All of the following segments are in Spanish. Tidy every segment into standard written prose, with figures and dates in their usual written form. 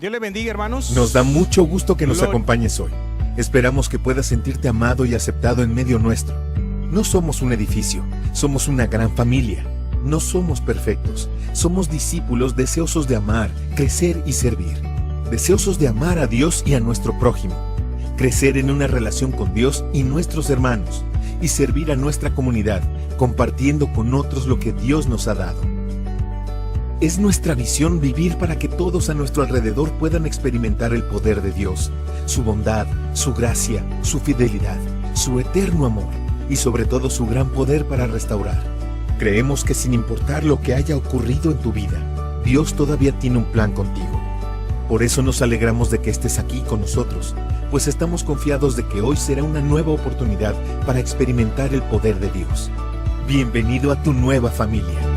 Dios les bendiga, hermanos. Nos da mucho gusto que nos acompañes hoy. Esperamos que puedas sentirte amado y aceptado en medio nuestro. No somos un edificio, somos una gran familia. No somos perfectos, somos discípulos deseosos de amar, crecer y servir. Deseosos de amar a Dios y a nuestro prójimo. Crecer en una relación con Dios y nuestros hermanos. Y servir a nuestra comunidad, compartiendo con otros lo que Dios nos ha dado. Es nuestra visión vivir para que todos a nuestro alrededor puedan experimentar el poder de Dios, su bondad, su gracia, su fidelidad, su eterno amor y sobre todo su gran poder para restaurar. Creemos que sin importar lo que haya ocurrido en tu vida, Dios todavía tiene un plan contigo. Por eso nos alegramos de que estés aquí con nosotros, pues estamos confiados de que hoy será una nueva oportunidad para experimentar el poder de Dios. Bienvenido a tu nueva familia.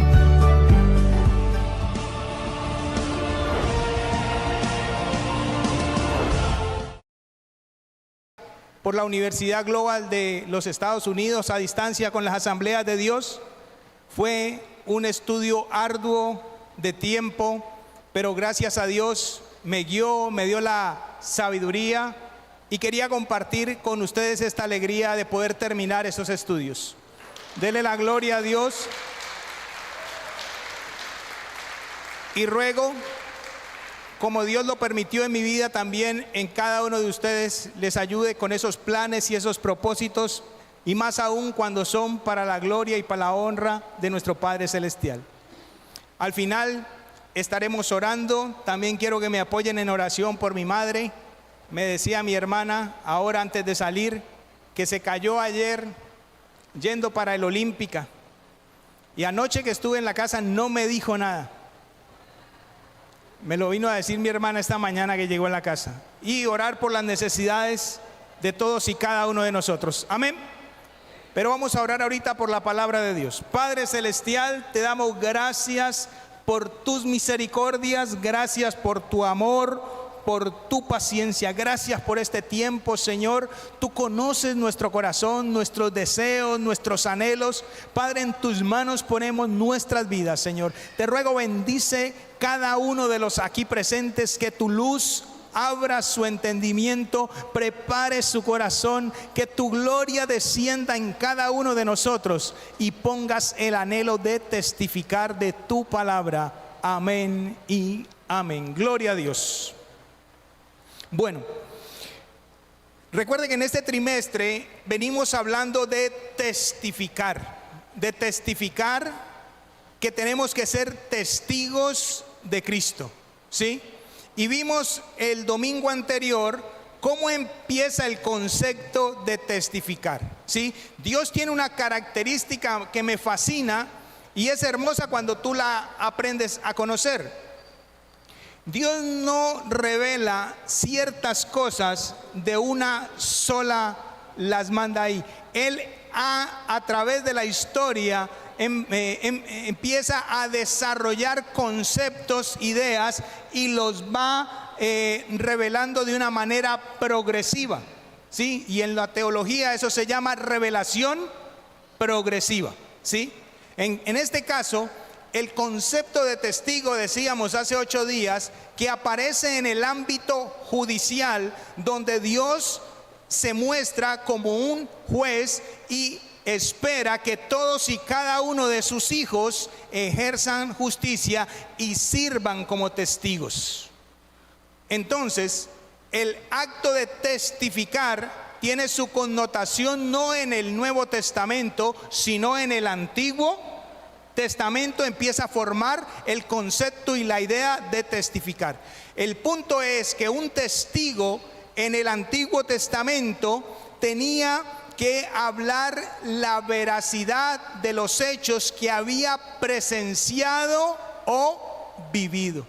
Por la Universidad Global de los Estados Unidos a distancia con las Asambleas de Dios. Fue un estudio arduo de tiempo, pero gracias a Dios me guió, me dio la sabiduría y quería compartir con ustedes esta alegría de poder terminar esos estudios. Dele la gloria a Dios y ruego, como Dios lo permitió en mi vida, también en cada uno de ustedes les ayude con esos planes y esos propósitos, y más aún cuando son para la gloria y para la honra de nuestro Padre Celestial. Al final estaremos orando. También quiero que me apoyen en oración por mi madre. Me decía mi hermana ahora antes de salir que se cayó ayer yendo para el Olímpica, y anoche que estuve en la casa no me dijo nada. Me lo vino a decir mi hermana esta mañana que llegó a la casa. Y orar por las necesidades de todos y cada uno de nosotros. Amén. Pero vamos a orar ahorita por la palabra de Dios. Padre Celestial, te damos gracias por tus misericordias, gracias por tu amor, por tu paciencia. Gracias por este tiempo, Señor. Tú conoces nuestro corazón, nuestros deseos, nuestros anhelos. Padre, en tus manos ponemos nuestras vidas, Señor. Te ruego, bendice cada uno de los aquí presentes, que tu luz abra su entendimiento, prepare su corazón, que tu gloria descienda en cada uno de nosotros y pongas el anhelo de testificar de tu palabra. Amén y amén. Gloria a Dios. Bueno, recuerden que en este trimestre venimos hablando de testificar que tenemos que ser testigos de Cristo, ¿sí? Y vimos el domingo anterior cómo empieza el concepto de testificar, ¿sí? Dios tiene una característica que me fascina y es hermosa cuando tú la aprendes a conocer. Dios no revela ciertas cosas de una sola, las manda ahí. Él a través de la historia empieza a desarrollar conceptos, ideas, y los va revelando de una manera progresiva, ¿sí? Y en la teología eso se llama revelación progresiva, ¿sí? En este caso, el concepto de testigo, decíamos hace 8 días, que aparece en el ámbito judicial, donde Dios se muestra como un juez y espera que todos y cada uno de sus hijos ejerzan justicia y sirvan como testigos. Entonces, el acto de testificar tiene su connotación no en el Nuevo Testamento, sino en el Antiguo Testamento. Empieza a formar el concepto y la idea de testificar. El punto es que un testigo en el Antiguo Testamento tenía que hablar la veracidad de los hechos que había presenciado o vivido,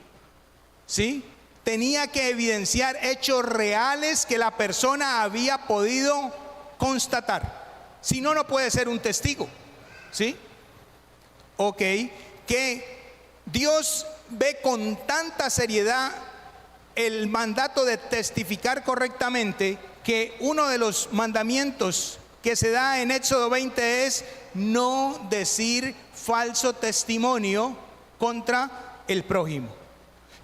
¿sí? Tenía que evidenciar hechos reales que la persona había podido constatar. Si no, no puede ser un testigo, ¿sí? Ok, que Dios ve con tanta seriedad el mandato de testificar correctamente, que uno de los mandamientos que se da en Éxodo 20 es no decir falso testimonio contra el prójimo.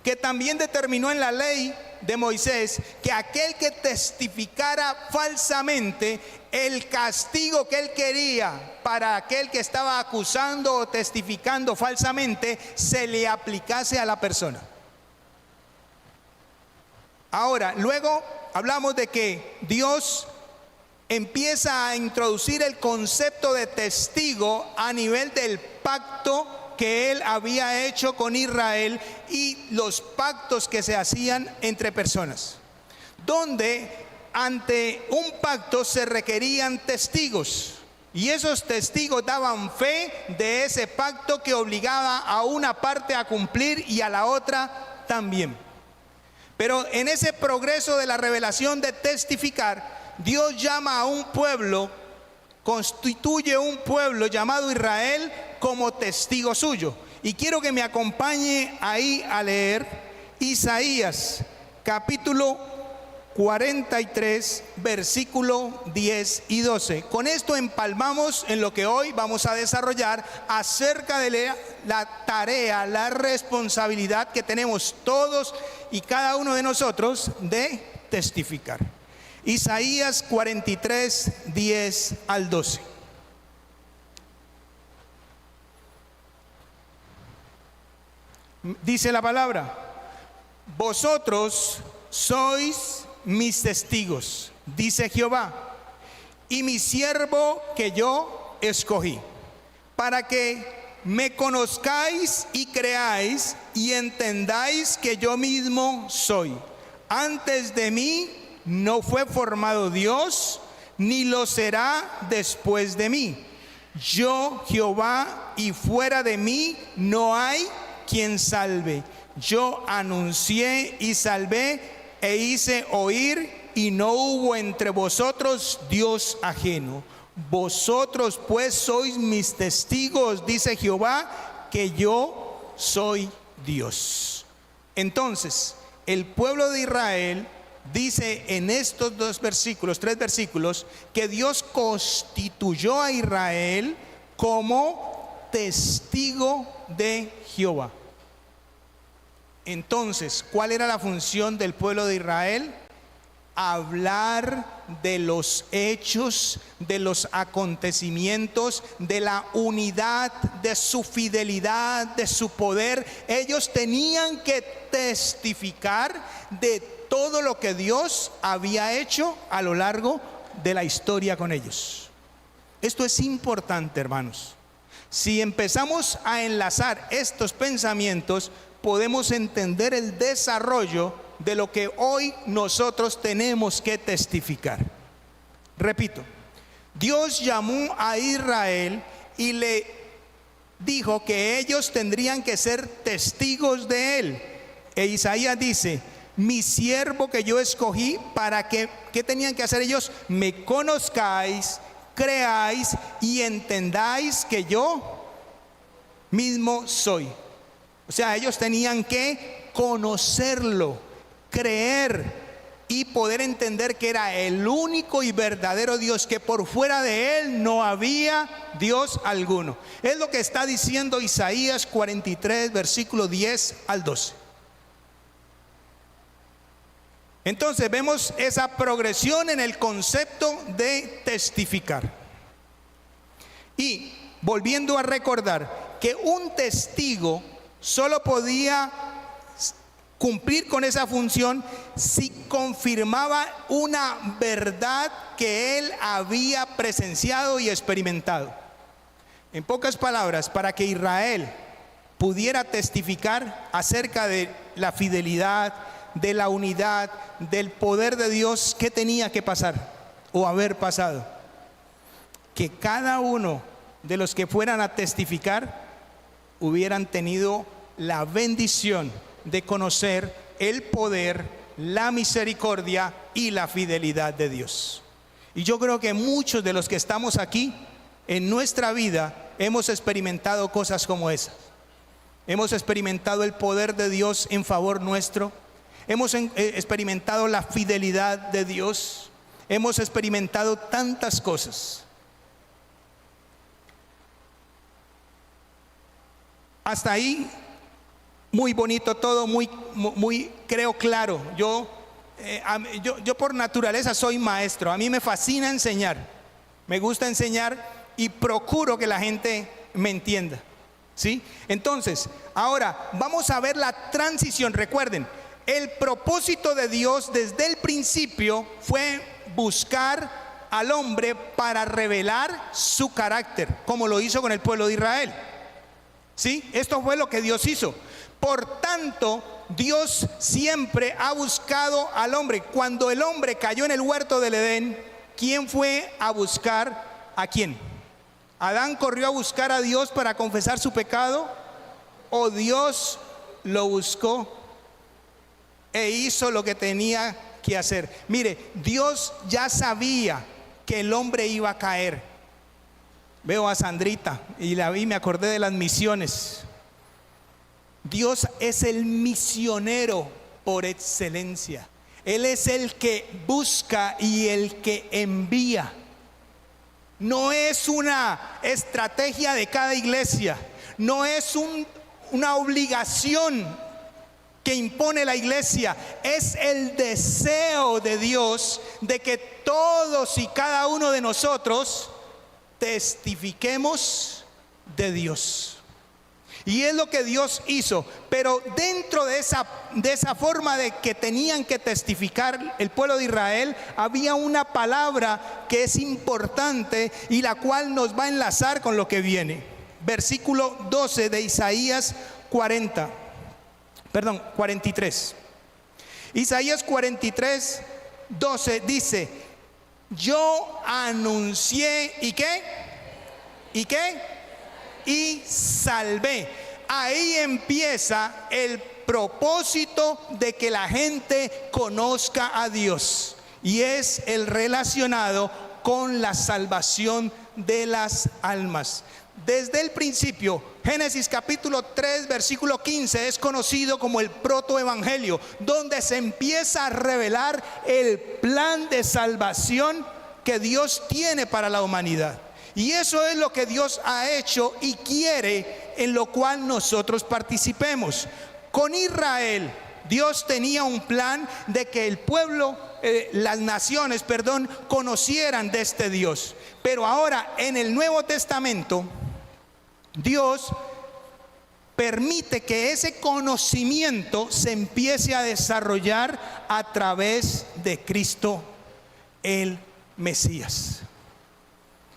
que también determinó en la ley de Moisés que aquel que testificara falsamente, el castigo que él quería para aquel que estaba acusando o testificando falsamente, se le aplicase a la persona. Ahora, luego hablamos de que Dios empieza a introducir el concepto de testigo a nivel del pacto que él había hecho con Israel y los pactos que se hacían entre personas, donde ante un pacto se requerían testigos, y esos testigos daban fe de ese pacto que obligaba a una parte a cumplir y a la otra también. Pero en ese progreso de la revelación de testificar, Dios llama a un pueblo, constituye un pueblo llamado Israel como testigo suyo. Y quiero que me acompañe ahí a leer Isaías capítulo 43, versículo 10 y 12. Con esto empalmamos en lo que hoy vamos a desarrollar acerca de la tarea, la responsabilidad que tenemos todos y cada uno de nosotros de testificar. Isaías 43, 10 al 12. Dice la palabra: vosotros sois mis testigos, dice Jehová, y mi siervo que yo escogí, para que me conozcáis y creáis y entendáis que yo mismo soy. Antes de mí no fue formado Dios, ni lo será después de mí. Yo, Jehová, y fuera de mí no hay quien salve. Yo anuncié y salvé e hice oír, y no hubo entre vosotros Dios ajeno. Vosotros pues sois mis testigos, dice Jehová, que yo soy Dios. Entonces, el pueblo de Israel dice en estos tres versículos, que Dios constituyó a Israel como testigo de Jehová. Entonces, ¿cuál era la función del pueblo de Israel? Hablar de los hechos, de los acontecimientos, de la unidad, de su fidelidad, de su poder. Ellos tenían que testificar de todo lo que Dios había hecho a lo largo de la historia con ellos. Esto es importante, hermanos. Si empezamos a enlazar estos pensamientos, podemos entender el desarrollo de lo que hoy nosotros tenemos que testificar. Repito, Dios llamó a Israel y le dijo que ellos tendrían que ser testigos de él. E Isaías dice: mi siervo que yo escogí, para que, ¿qué tenían que hacer ellos? Me conozcáis, creáis y entendáis que yo mismo soy. O sea, ellos tenían que conocerlo, creer y poder entender que era el único y verdadero Dios, que por fuera de él no había Dios alguno. Es lo que está diciendo Isaías 43, versículo 10 al 12. Entonces vemos esa progresión en el concepto de testificar. Y volviendo a recordar que un testigo solo podía cumplir con esa función si confirmaba una verdad que él había presenciado y experimentado. En pocas palabras, para que Israel pudiera testificar acerca de la fidelidad, de la unidad, del poder de Dios, ¿qué tenía que pasar o haber pasado? Que cada uno de los que fueran a testificar hubieran tenido la bendición de conocer el poder, la misericordia y la fidelidad de Dios. Y yo creo que muchos de los que estamos aquí en nuestra vida hemos experimentado cosas como esas. Hemos experimentado el poder de Dios en favor nuestro. Hemos experimentado la fidelidad de Dios. Hemos experimentado tantas cosas. Hasta ahí muy bonito todo, muy creo claro. Yo por naturaleza soy maestro, a mí me fascina enseñar, me gusta enseñar y procuro que la gente me entienda, ¿sí? Entonces, ahora vamos a ver la transición. Recuerden, el propósito de Dios desde el principio fue buscar al hombre para revelar su carácter, como lo hizo con el pueblo de Israel, ¿sí? Esto fue lo que Dios hizo. Por tanto, Dios siempre ha buscado al hombre. Cuando el hombre cayó en el huerto del Edén, ¿quién fue a buscar a quién? ¿Adán corrió a buscar a Dios para confesar su pecado? ¿O Dios lo buscó e hizo lo que tenía que hacer? Mire, Dios ya sabía que el hombre iba a caer. Veo a Sandrita y la vi, me acordé de las misiones. Dios es el misionero por excelencia. Él es el que busca y el que envía. No es una estrategia de cada iglesia, no es una obligación que impone la iglesia, es el deseo de Dios de que todos y cada uno de nosotros testifiquemos de Dios. Y es lo que Dios hizo. Pero dentro de esa forma de que tenían que testificar el pueblo de Israel, había una palabra que es importante y la cual nos va a enlazar con lo que viene. Versículo 12 de Isaías 43. Isaías 43, 12 dice: yo anuncié, ¿y qué? ¿Y qué? Y salvé. Ahí empieza el propósito de que la gente conozca a Dios, y es el relacionado con la salvación de las almas. Desde el principio, Génesis capítulo 3 versículo 15 es conocido como el protoevangelio, donde se empieza a revelar el plan de salvación que Dios tiene para la humanidad. Y eso es lo que Dios ha hecho y quiere, en lo cual nosotros participemos. Con Israel, Dios tenía un plan de que el pueblo, las naciones, conocieran de este Dios. Pero ahora en el Nuevo Testamento, Dios permite que ese conocimiento se empiece a desarrollar a través de Cristo el Mesías.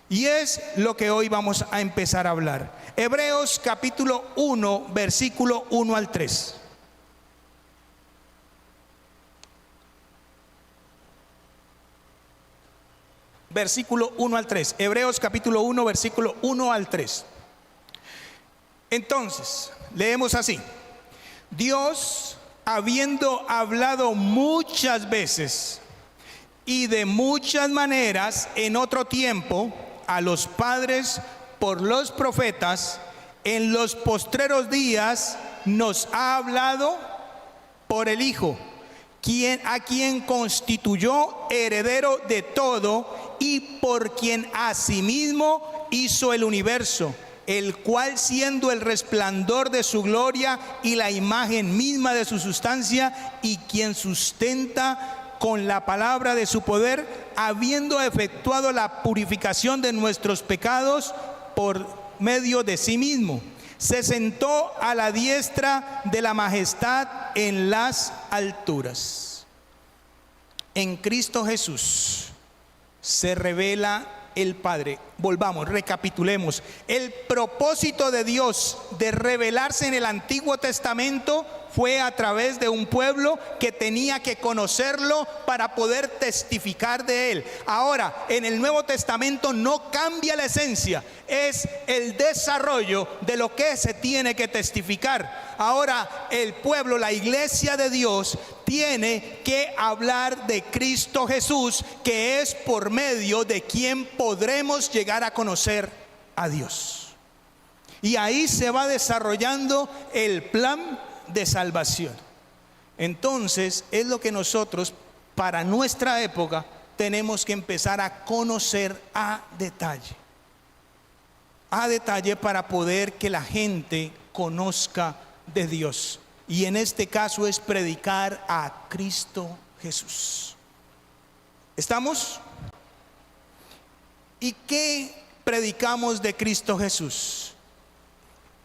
Y es lo que hoy vamos a empezar a hablar. Hebreos capítulo 1, versículo 1 al 3. Versículo 1 al 3. Hebreos capítulo 1, versículo 1 al 3. Entonces, leemos así: Dios, habiendo hablado muchas veces y de muchas maneras en otro tiempo a los padres por los profetas, en los postreros días nos ha hablado por el Hijo, a quien constituyó heredero de todo y por quien asimismo hizo el universo, el cual, siendo el resplandor de su gloria y la imagen misma de su sustancia, y quien sustenta con la palabra de su poder, habiendo efectuado la purificación de nuestros pecados por medio de sí mismo, se sentó a la diestra de la majestad en las alturas. En Cristo Jesús se revela el Padre. Volvamos, recapitulemos. El propósito de Dios de revelarse en el Antiguo Testamento fue a través de un pueblo que tenía que conocerlo para poder testificar de él. Ahora, en el Nuevo Testamento no cambia la esencia, es el desarrollo de lo que se tiene que testificar. Ahora el pueblo, la iglesia de Dios, tiene que hablar de Cristo Jesús, que es por medio de quien podremos llegar a conocer a Dios. Y ahí se va desarrollando el plan de salvación. Entonces es lo que nosotros para nuestra época tenemos que empezar a conocer a detalle para poder que la gente conozca de Dios. Y en este caso es predicar a Cristo Jesús. ¿Estamos? ¿Y qué predicamos de Cristo Jesús?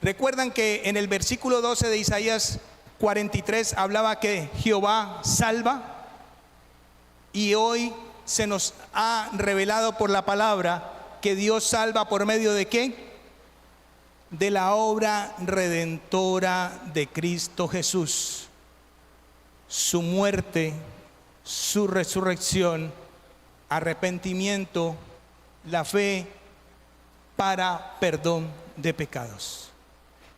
Recuerdan que en el versículo 12 de Isaías 43 hablaba que Jehová salva, y hoy se nos ha revelado por la palabra que Dios salva por medio de ¿qué? De la obra redentora de Cristo Jesús, su muerte, su resurrección, arrepentimiento, la fe para perdón de pecados.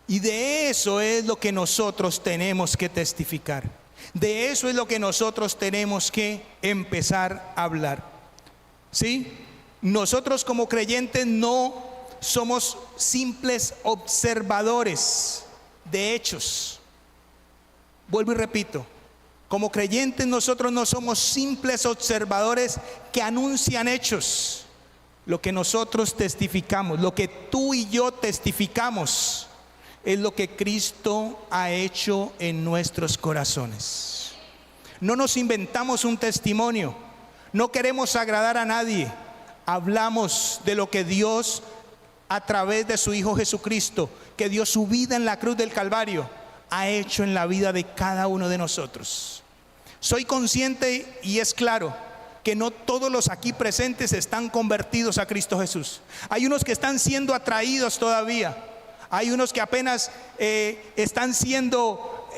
Y de eso es lo que nosotros tenemos que testificar. De eso es lo que nosotros tenemos que empezar a hablar. ¿Sí? Nosotros como creyentes no somos simples observadores de hechos. Vuelvo y repito, como creyentes nosotros no somos simples observadores que anuncian hechos. Lo que nosotros testificamos, lo que tú y yo testificamos, es lo que Cristo ha hecho en nuestros corazones. No nos inventamos un testimonio, no queremos agradar a nadie. Hablamos de lo que Dios, a través de su Hijo Jesucristo, que dio su vida en la cruz del Calvario, ha hecho en la vida de cada uno de nosotros. Soy consciente y es claro que no todos los aquí presentes están convertidos a Cristo Jesús. Hay unos que están siendo atraídos todavía. Hay unos que apenas están siendo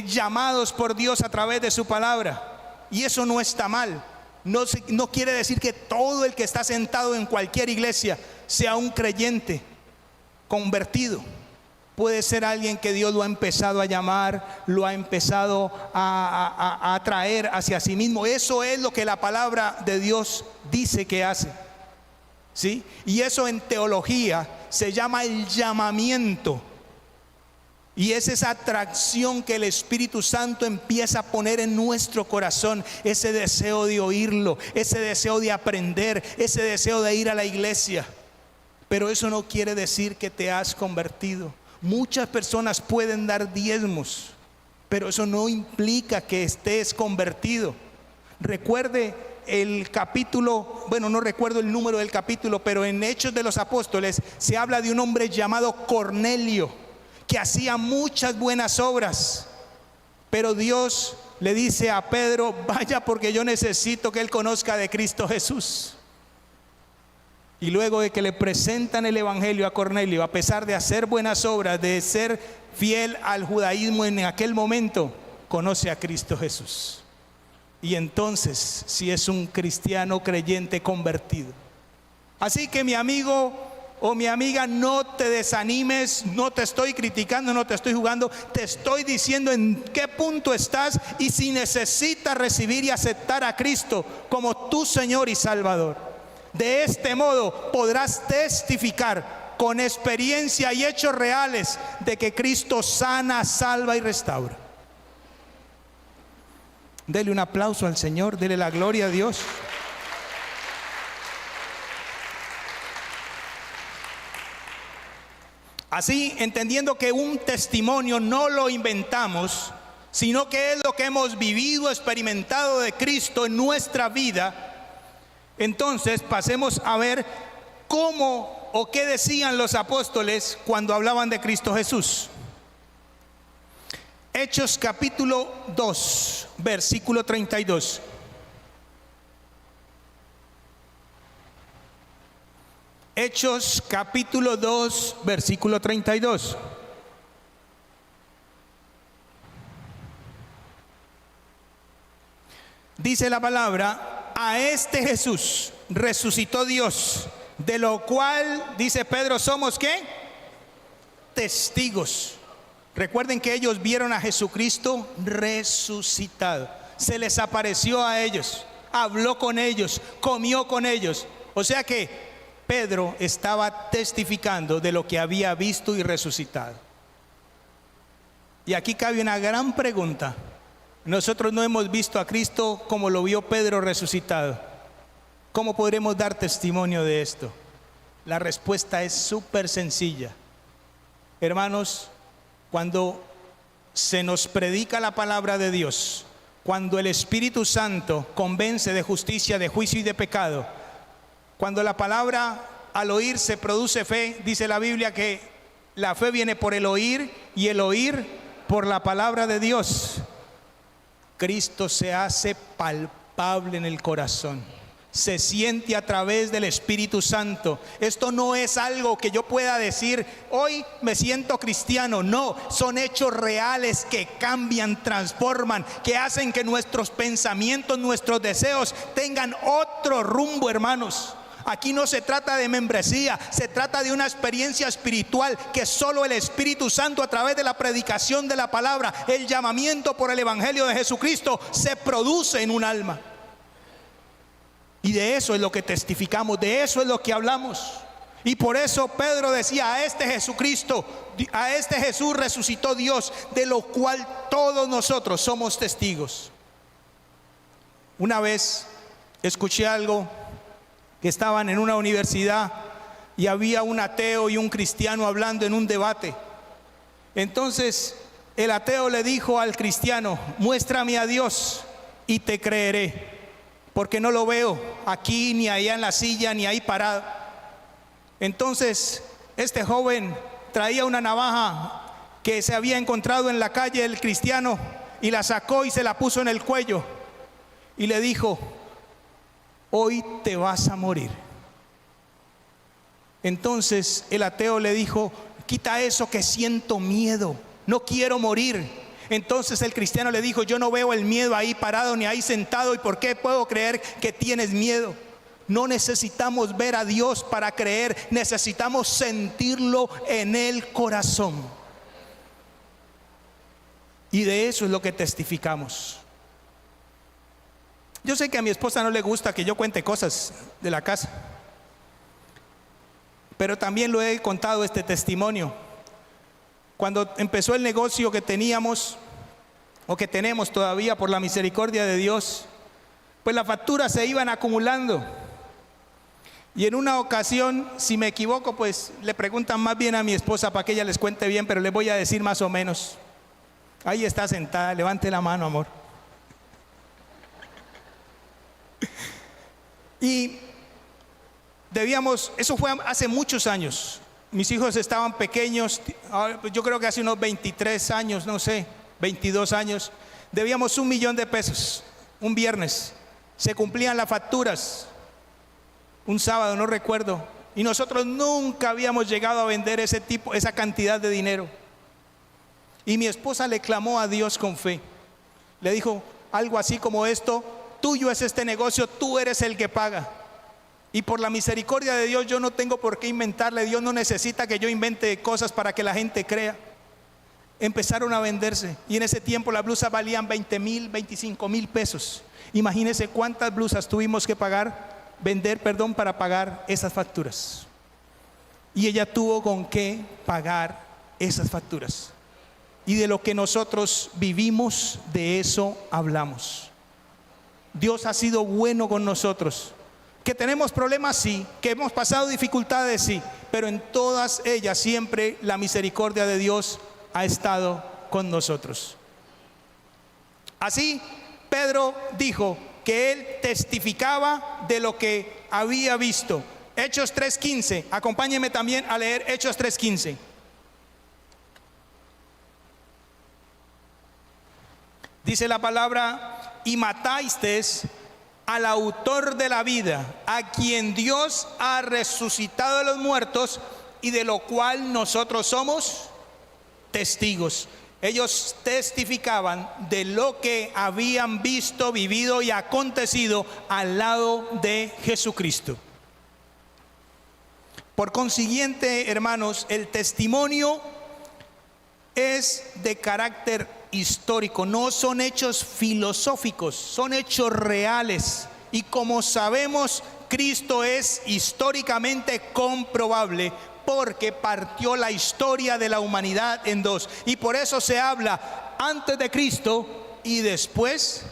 llamados por Dios a través de su palabra. Y eso no está mal. No quiere decir que todo el que está sentado en cualquier iglesia sea un creyente convertido. Puede ser alguien que Dios lo ha empezado a llamar, lo ha empezado a atraer hacia sí mismo. Eso es lo que la palabra de Dios dice que hace, ¿sí? Y eso en teología se llama el llamamiento. Y es esa atracción que el Espíritu Santo empieza a poner en nuestro corazón, ese deseo de oírlo, ese deseo de aprender, ese deseo de ir a la iglesia. Pero eso no quiere decir que te has convertido. Muchas personas pueden dar diezmos, pero eso no implica que estés convertido. Recuerde el capítulo, bueno, no recuerdo el número del capítulo, pero en Hechos de los Apóstoles se habla de un hombre llamado Cornelio, que hacía muchas buenas obras, pero Dios le dice a Pedro: vaya, porque yo necesito que él conozca de Cristo Jesús. Y luego de que le presentan el evangelio a Cornelio, a pesar de hacer buenas obras, de ser fiel al judaísmo en aquel momento, conoce a Cristo Jesús. Y entonces, si es un cristiano creyente convertido. Así que mi amigo o mi amiga, no te desanimes, no te estoy criticando, no te estoy jugando, te estoy diciendo en qué punto estás y si necesitas recibir y aceptar a Cristo como tu Señor y Salvador. De este modo podrás testificar con experiencia y hechos reales de que Cristo sana, salva y restaura. Dele un aplauso al Señor, dele la gloria a Dios. Así, entendiendo que un testimonio no lo inventamos, sino que es lo que hemos vivido, experimentado de Cristo en nuestra vida. Entonces pasemos a ver cómo o qué decían los apóstoles cuando hablaban de Cristo Jesús. Hechos capítulo 2, versículo 32. Hechos capítulo 2, versículo 32. Dice la palabra: a este Jesús resucitó Dios, de lo cual, dice Pedro, somos ¿qué? Testigos. Recuerden que ellos vieron a Jesucristo resucitado. Se les apareció a ellos, habló con ellos, comió con ellos. O sea que Pedro estaba testificando de lo que había visto y resucitado. Y aquí cabe una gran pregunta. Nosotros no hemos visto a Cristo como lo vio Pedro resucitado. ¿Cómo podremos dar testimonio de esto? La respuesta es súper sencilla. Hermanos, cuando se nos predica la palabra de Dios, cuando el Espíritu Santo convence de justicia, de juicio y de pecado, cuando la palabra al oír se produce fe, dice la Biblia que la fe viene por el oír y el oír por la palabra de Dios. Cristo se hace palpable en el corazón, se siente a través del Espíritu Santo. Esto no es algo que yo pueda decir, hoy me siento cristiano. No, son hechos reales que cambian, transforman, que hacen que nuestros pensamientos, nuestros deseos tengan otro rumbo, hermanos. Aquí no se trata de membresía, se trata de una experiencia espiritual que solo el Espíritu Santo, a través de la predicación de la palabra, el llamamiento por el Evangelio de Jesucristo, se produce en un alma. Y de eso es lo que testificamos, de eso es lo que hablamos. Y por eso Pedro decía, a este Jesucristo, a este Jesús resucitó Dios, de lo cual todos nosotros somos testigos. Una vez escuché algo, que estaban en una universidad y había un ateo y un cristiano hablando en un debate. Entonces el ateo le dijo al cristiano, muéstrame a Dios y te creeré, porque no lo veo aquí, ni allá en la silla, ni ahí parado. Entonces este joven traía una navaja que se había encontrado en la calle del cristiano y la sacó y se la puso en el cuello y le dijo, hoy te vas a morir. Entonces el ateo le dijo, quita eso, que siento miedo, no quiero morir. Entonces el cristiano le dijo, yo no veo el miedo ahí parado ni ahí sentado, ¿y por qué puedo creer que tienes miedo? No necesitamos ver a Dios para creer, necesitamos sentirlo en el corazón. Y de eso es lo que testificamos. Yo sé que a mi esposa no le gusta que yo cuente cosas de la casa, pero también lo he contado este testimonio. Cuando empezó el negocio que teníamos, o que tenemos todavía por la misericordia de Dios, pues las facturas se iban acumulando. Y en una ocasión, si me equivoco, pues le preguntan más bien a mi esposa para que ella les cuente bien, pero les voy a decir más o menos. Ahí está sentada, levante la mano, amor. Y debíamos, eso fue hace muchos años. Mis hijos estaban pequeños, yo creo que hace unos 23 años, no sé, 22 años. Debíamos $1,000,000, un viernes. Se cumplían las facturas, un sábado, no recuerdo. Y nosotros nunca habíamos llegado a vender esa cantidad de dinero. Y mi esposa le clamó a Dios con fe. Le dijo algo así como esto: tuyo es este negocio, tú eres el que paga. Y por la misericordia de Dios yo no tengo por qué inventarle. Dios no necesita que yo invente cosas para que la gente crea. Empezaron a venderse y en ese tiempo las blusas valían 20,000, 25,000 pesos. Imagínense cuántas blusas tuvimos que vender para pagar esas facturas. Y ella tuvo con qué pagar esas facturas. Y de lo que nosotros vivimos, de eso hablamos. Dios ha sido bueno con nosotros. Que tenemos problemas, sí. Que hemos pasado dificultades, sí. Pero en todas ellas siempre la misericordia de Dios ha estado con nosotros. Así Pedro dijo que él testificaba de lo que había visto. Hechos 3:15. Acompáñenme también a leer Hechos 3:15. Dice la palabra: y matasteis al autor de la vida, a quien Dios ha resucitado de los muertos, y de lo cual nosotros somos testigos. Ellos testificaban de lo que habían visto, vivido y acontecido al lado de Jesucristo. Por consiguiente, hermanos, el testimonio es de carácter histórico, no son hechos filosóficos, son hechos reales. Y como sabemos, Cristo es históricamente comprobable, porque partió la historia de la humanidad en dos. Y por eso se habla antes de Cristo y después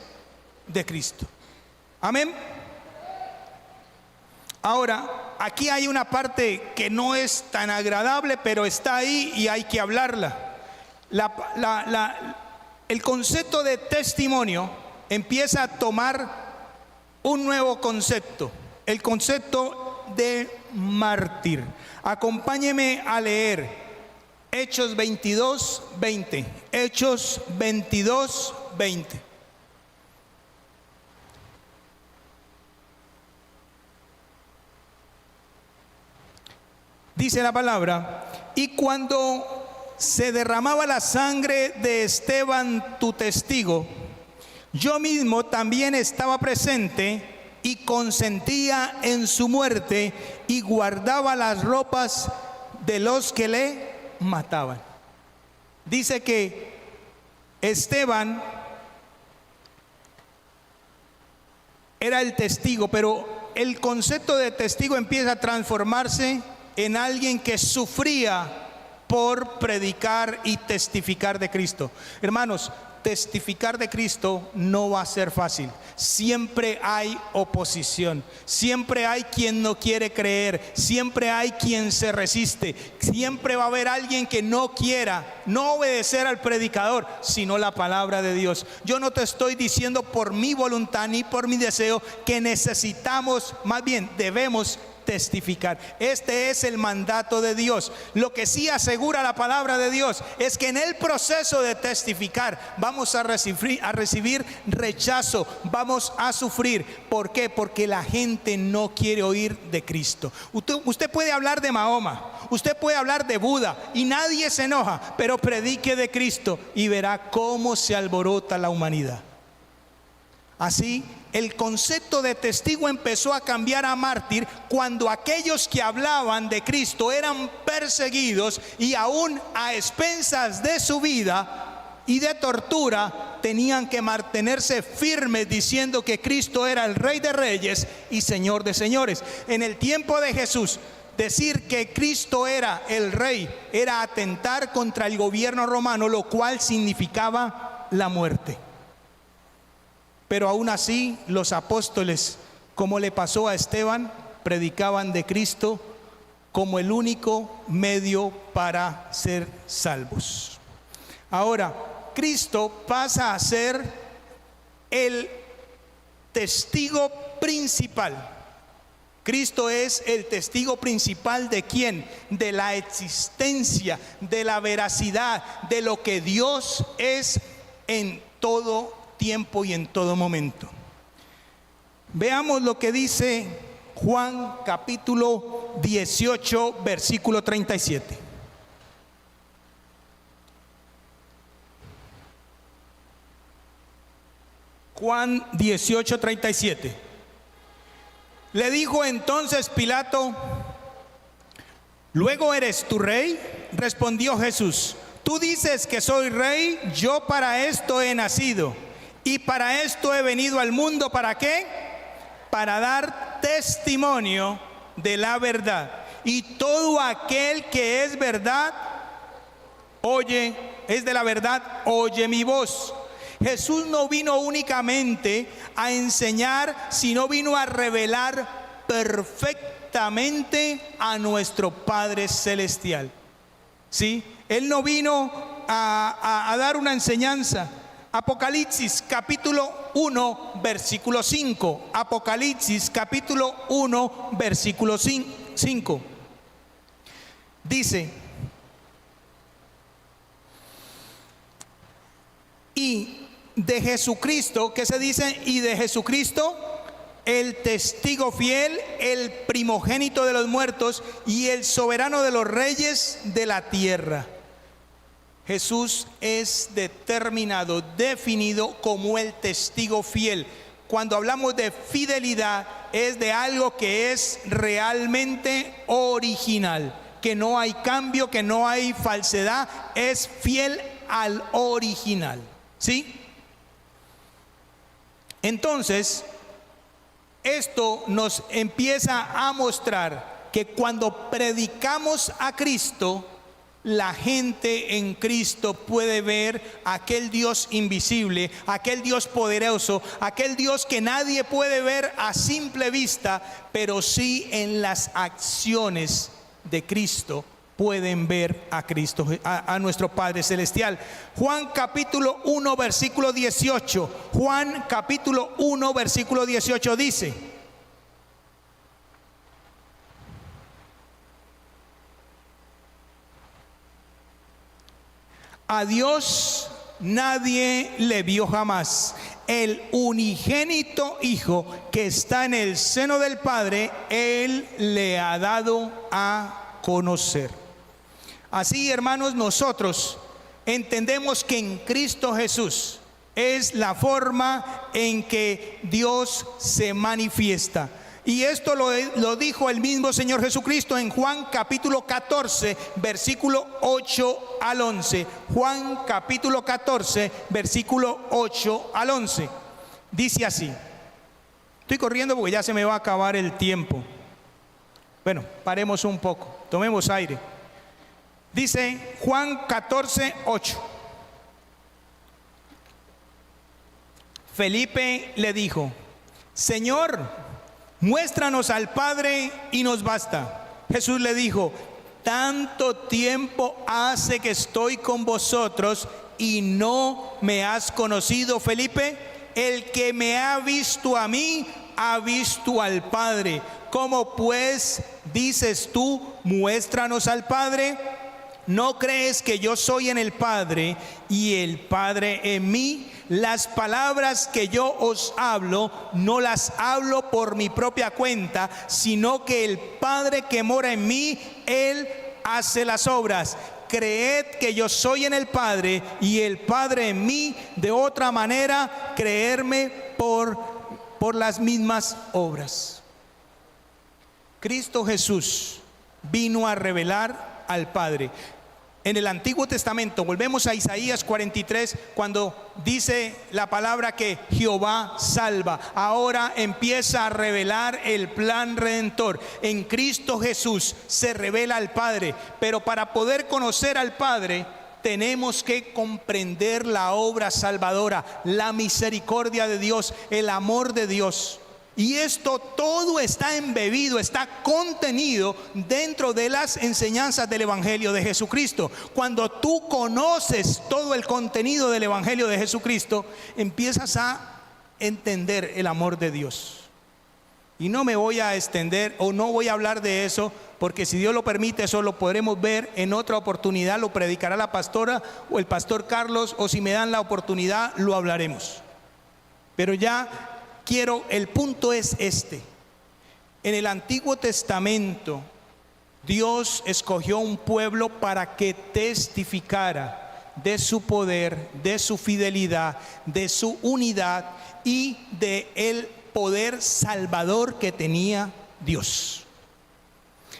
de Cristo. Amén. Ahora, aquí hay una parte que no es tan agradable, pero está ahí y hay que hablarla. el concepto de testimonio empieza a tomar un nuevo concepto, el concepto de mártir. Acompáñeme a leer Hechos 22, 20. Hechos 22, 20. Dice la palabra: y cuando se derramaba la sangre de Esteban, tu testigo, yo mismo también estaba presente y consentía en su muerte y guardaba las ropas de los que le mataban. Dice que Esteban era el testigo, pero el concepto de testigo empieza a transformarse en alguien que sufría por predicar y testificar de Cristo. Hermanos, testificar de Cristo no va a ser fácil. Siempre hay oposición, siempre hay quien no quiere creer, siempre hay quien se resiste, siempre va a haber alguien que no quiera no obedecer al predicador, sino la palabra de Dios. Yo no te estoy diciendo por mi voluntad ni por mi deseo que necesitamos, más bien debemos testificar. Este es el mandato de Dios. Lo que sí asegura la palabra de Dios es que en el proceso de testificar vamos a recibir rechazo, vamos a sufrir. ¿Por qué? Porque la gente no quiere oír de Cristo. Usted puede hablar de Mahoma, usted puede hablar de Buda y nadie se enoja, pero predique de Cristo y verá cómo se alborota la humanidad. Así, el concepto de testigo empezó a cambiar a mártir cuando aquellos que hablaban de Cristo eran perseguidos y aún a expensas de su vida y de tortura tenían que mantenerse firmes diciendo que Cristo era el Rey de Reyes y Señor de Señores. En el tiempo de Jesús, decir que Cristo era el Rey era atentar contra el gobierno romano, lo cual significaba la muerte. Pero aún así los apóstoles, como le pasó a Esteban, predicaban de Cristo como el único medio para ser salvos. Ahora, Cristo pasa a ser el testigo principal. Cristo es el testigo principal ¿de quién? De la existencia, de la veracidad, de lo que Dios es en todo tiempo y en todo momento. Veamos lo que dice Juan capítulo 18 versículo 37. Juan 18, 37. Le dijo entonces Pilato: ¿luego eres tu rey? Respondió Jesús: tú dices que soy rey, yo para esto he nacido y para esto he venido al mundo. ¿Para qué? Para dar testimonio de la verdad. Y todo aquel que es verdad, es de la verdad, oye mi voz. Jesús no vino únicamente a enseñar, sino vino a revelar perfectamente a nuestro Padre Celestial. ¿Sí? Él no vino a dar una enseñanza. Apocalipsis capítulo 1 versículo 5. Apocalipsis capítulo 1 versículo 5. Dice: y de Jesucristo, ¿qué se dice? Y de Jesucristo, el testigo fiel, el primogénito de los muertos y el soberano de los reyes de la tierra. Jesús es determinado, definido como el testigo fiel. Cuando hablamos de fidelidad, es de algo que es realmente original, que no hay cambio, que no hay falsedad, es fiel al original. ¿Sí? Entonces, esto nos empieza a mostrar que cuando predicamos a Cristo, la gente en Cristo puede ver aquel Dios invisible, aquel Dios poderoso, aquel Dios que nadie puede ver a simple vista, pero sí en las acciones de Cristo pueden ver a Cristo, a nuestro Padre Celestial. Juan capítulo 1 versículo 18. Juan capítulo 1 versículo 18 dice: a Dios nadie le vio jamás. El unigénito Hijo que está en el seno del Padre, Él le ha dado a conocer. Así, hermanos, nosotros entendemos que en Cristo Jesús es la forma en que Dios se manifiesta. Y esto lo dijo el mismo Señor Jesucristo en Juan capítulo 14, versículo 8 al 11. Juan capítulo 14, versículo 8 al 11. Dice así. Estoy corriendo porque ya se me va a acabar el tiempo. Bueno, paremos un poco, tomemos aire. Dice Juan 14, 8. Felipe le dijo: Señor, muéstranos al Padre y nos basta. Jesús le dijo: tanto tiempo hace que estoy con vosotros y no me has conocido, Felipe. El que me ha visto a mí, ha visto al Padre. ¿Cómo pues dices tú, muéstranos al Padre? ¿No crees que yo soy en el Padre y el Padre en mí? Las palabras que yo os hablo, no las hablo por mi propia cuenta, sino que el Padre que mora en mí, Él hace las obras. Creed que yo soy en el Padre y el Padre en mí. De otra manera, creerme por las mismas obras. Cristo Jesús vino a revelar al Padre. En el Antiguo Testamento, volvemos a Isaías 43, cuando dice la palabra que Jehová salva. Ahora empieza a revelar el plan redentor. En Cristo Jesús se revela al Padre, pero para poder conocer al Padre tenemos que comprender la obra salvadora, la misericordia de Dios, el amor de Dios. Y esto todo está embebido, está contenido dentro de las enseñanzas del Evangelio de Jesucristo. Cuando tú conoces todo el contenido del Evangelio de Jesucristo, empiezas a entender el amor de Dios. Y no me voy a extender o no voy a hablar de eso, porque si Dios lo permite, eso lo podremos ver en otra oportunidad. Lo predicará la pastora o el pastor Carlos, o si me dan la oportunidad, lo hablaremos. Pero ya el punto es este. En el Antiguo Testamento, Dios escogió un pueblo para que testificara de su poder, de su fidelidad, de su unidad y de el poder salvador que tenía Dios.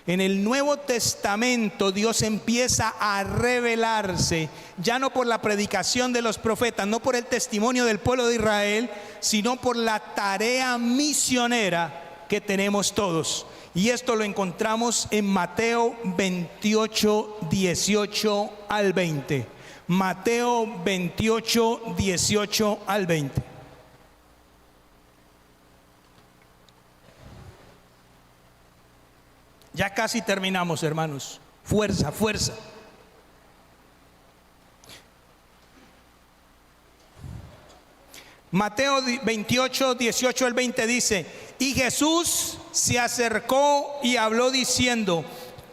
En el Nuevo Testamento Dios empieza a revelarse, ya no por la predicación de los profetas, no por el testimonio del pueblo de Israel, sino por la tarea misionera que tenemos todos. Y esto lo encontramos en Mateo 28, 18 al 20. Mateo 28, 18 al 20. Ya casi terminamos, hermanos. Fuerza, fuerza. Mateo 28, 18 al 20 dice: y Jesús se acercó y habló diciendo: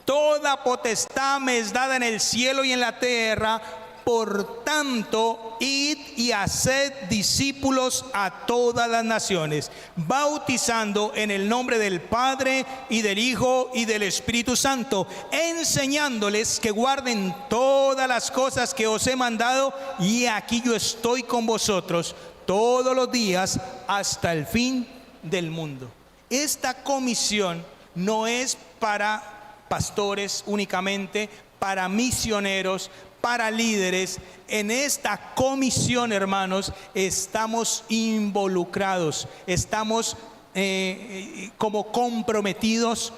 toda potestad me es dada en el cielo y en la tierra. Por tanto, id y haced discípulos a todas las naciones, bautizando en el nombre del Padre y del Hijo y del Espíritu Santo, enseñándoles que guarden todas las cosas que os he mandado, y aquí yo estoy con vosotros todos los días hasta el fin del mundo. Esta comisión no es para pastores únicamente, para misioneros, para líderes. En esta comisión, hermanos, estamos involucrados, estamos como comprometidos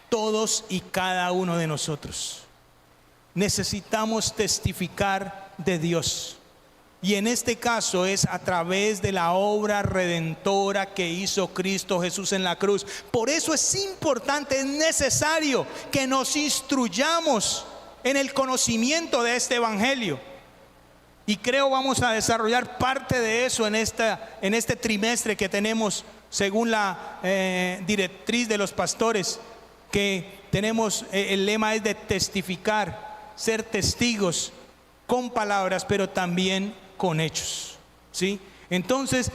todos y cada uno de nosotros. Necesitamos testificar de Dios. Y en este caso es a través de la obra redentora que hizo Cristo Jesús en la cruz. Por eso es importante, es necesario que nos instruyamos en el conocimiento de este evangelio. Y creo vamos a desarrollar parte de eso en este trimestre que tenemos, según la directriz de los pastores, que tenemos, el lema es de testificar, ser testigos con palabras, pero también con hechos, ¿sí? Entonces,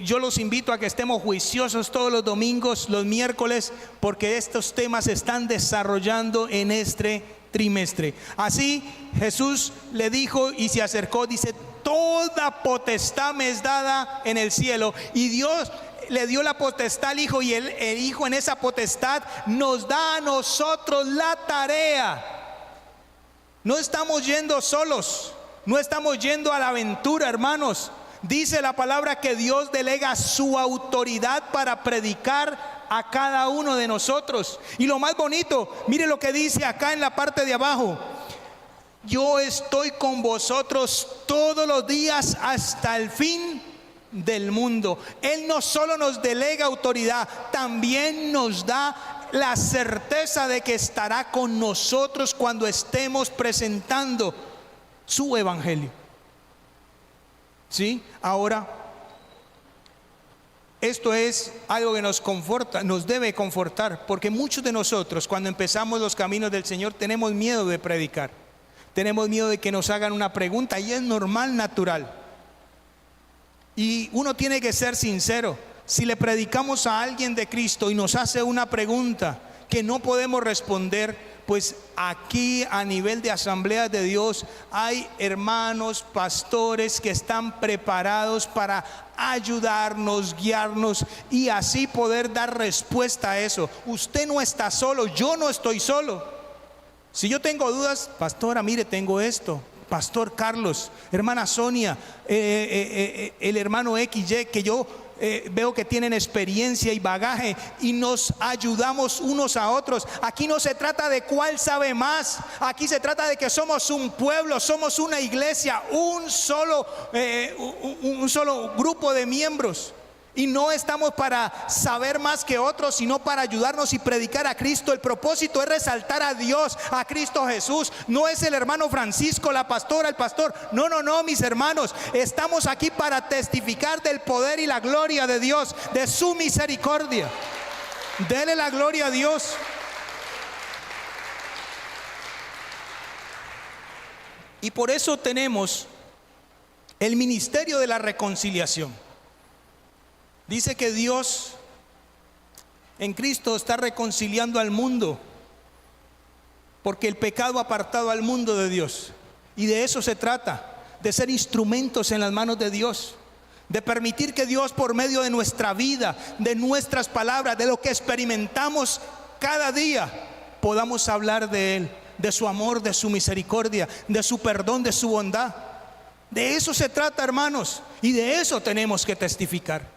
yo los invito a que estemos juiciosos todos los domingos, los miércoles, porque estos temas se están desarrollando en este trimestre. Así Jesús le dijo y se acercó, dice: toda potestad me es dada en el cielo. Y Dios le dio la potestad al Hijo, y el Hijo en esa potestad nos da a nosotros la tarea. No estamos yendo solos, no estamos yendo a la aventura, hermanos. Dice la palabra que Dios delega su autoridad para predicar a cada uno de nosotros. Y lo más bonito, mire lo que dice acá en la parte de abajo: yo estoy con vosotros todos los días hasta el fin del mundo. Él no solo nos delega autoridad, también nos da la certeza de que estará con nosotros cuando estemos presentando su evangelio. ¿Sí? Ahora, esto es algo que nos conforta, nos debe confortar, porque muchos de nosotros, cuando empezamos los caminos del Señor, tenemos miedo de predicar, tenemos miedo de que nos hagan una pregunta, y es normal, natural. Y uno tiene que ser sincero. Si le predicamos a alguien de Cristo y nos hace una pregunta que no podemos responder, pues aquí a nivel de Asamblea de Dios hay hermanos, pastores que están preparados para ayudarnos, guiarnos y así poder dar respuesta a eso. Usted no está solo, yo no estoy solo. Si yo tengo dudas: pastora, mire, tengo esto. Pastor Carlos, hermana Sonia, el hermano XY, que yo veo que tienen experiencia y bagaje, y nos ayudamos unos a otros. Aquí no se trata de cuál sabe más, aquí se trata de que somos un pueblo, somos una iglesia, un solo grupo de miembros. Y no estamos para saber más que otros, sino para ayudarnos y predicar a Cristo. El propósito es resaltar a Dios, a Cristo Jesús. No es el hermano Francisco, la pastora, el pastor. No, no, no, mis hermanos. Estamos aquí para testificar del poder y la gloria de Dios, de su misericordia. Dele la gloria a Dios. Y por eso tenemos el ministerio de la reconciliación. Dice que Dios en Cristo está reconciliando al mundo, porque el pecado ha apartado al mundo de Dios. Y de eso se trata, de ser instrumentos en las manos de Dios, de permitir que Dios, por medio de nuestra vida, de nuestras palabras, de lo que experimentamos cada día, podamos hablar de Él, de su amor, de su misericordia, de su perdón, de su bondad. De eso se trata, hermanos, y de eso tenemos que testificar.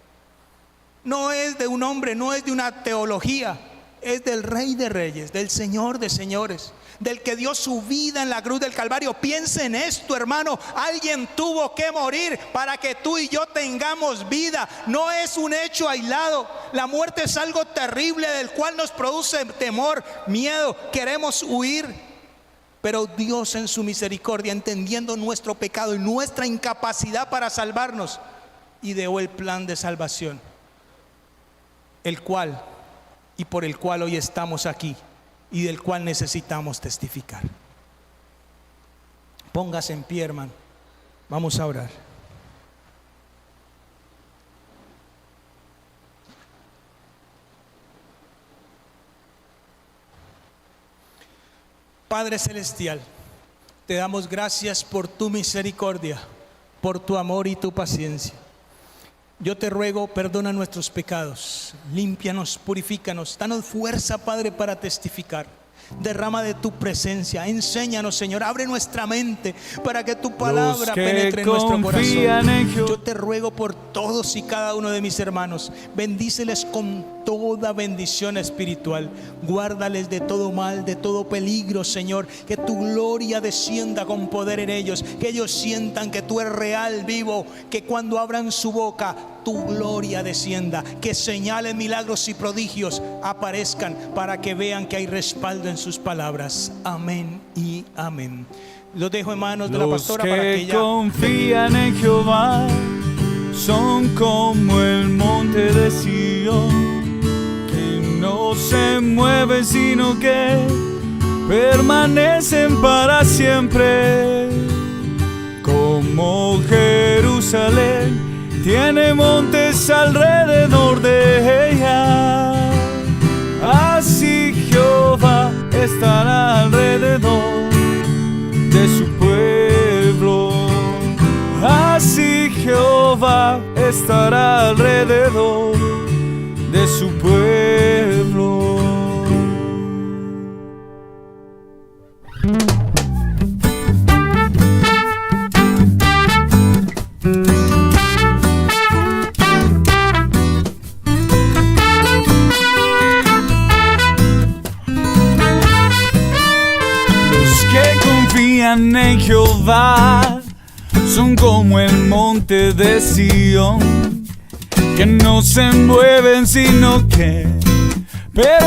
No es de un hombre, no es de una teología, es del Rey de Reyes, del Señor de Señores, del que dio su vida en la cruz del Calvario. Piensa en esto, hermano: alguien tuvo que morir para que tú y yo tengamos vida. No es un hecho aislado. La muerte es algo terrible del cual nos produce temor, miedo, queremos huir. Pero Dios, en su misericordia, entendiendo nuestro pecado y nuestra incapacidad para salvarnos, ideó el plan de salvación, el cual y por el cual hoy estamos aquí y del cual necesitamos testificar. Póngase en pie, hermano. Vamos a orar. Padre celestial, te damos gracias por tu misericordia, por tu amor y tu paciencia. Yo te ruego, perdona nuestros pecados, límpianos, purifícanos, danos fuerza, Padre, para testificar. Derrama de tu presencia, enséñanos, Señor, abre nuestra mente para que tu palabra penetre en nuestro corazón. Yo te ruego por todos y cada uno de mis hermanos, bendíceles con toda bendición espiritual, guárdales de todo mal, de todo peligro, Señor, que tu gloria descienda con poder en ellos, que ellos sientan que tú eres real, vivo, que cuando abran su boca tu gloria descienda, que señales, milagros y prodigios aparezcan para que vean que hay respaldo en sus palabras. Amén y amén. Los dejo en manos de la pastora para que ella confían en Jehová son como el monte de Sión, que no se mueven sino que permanecen para siempre. Como Jerusalén tiene montes alrededor de ella, así Jehová estará alrededor de su pueblo. Así Jehová estará alrededor de su pueblo. En Jehová son como el monte de Sión, que no se mueven sino que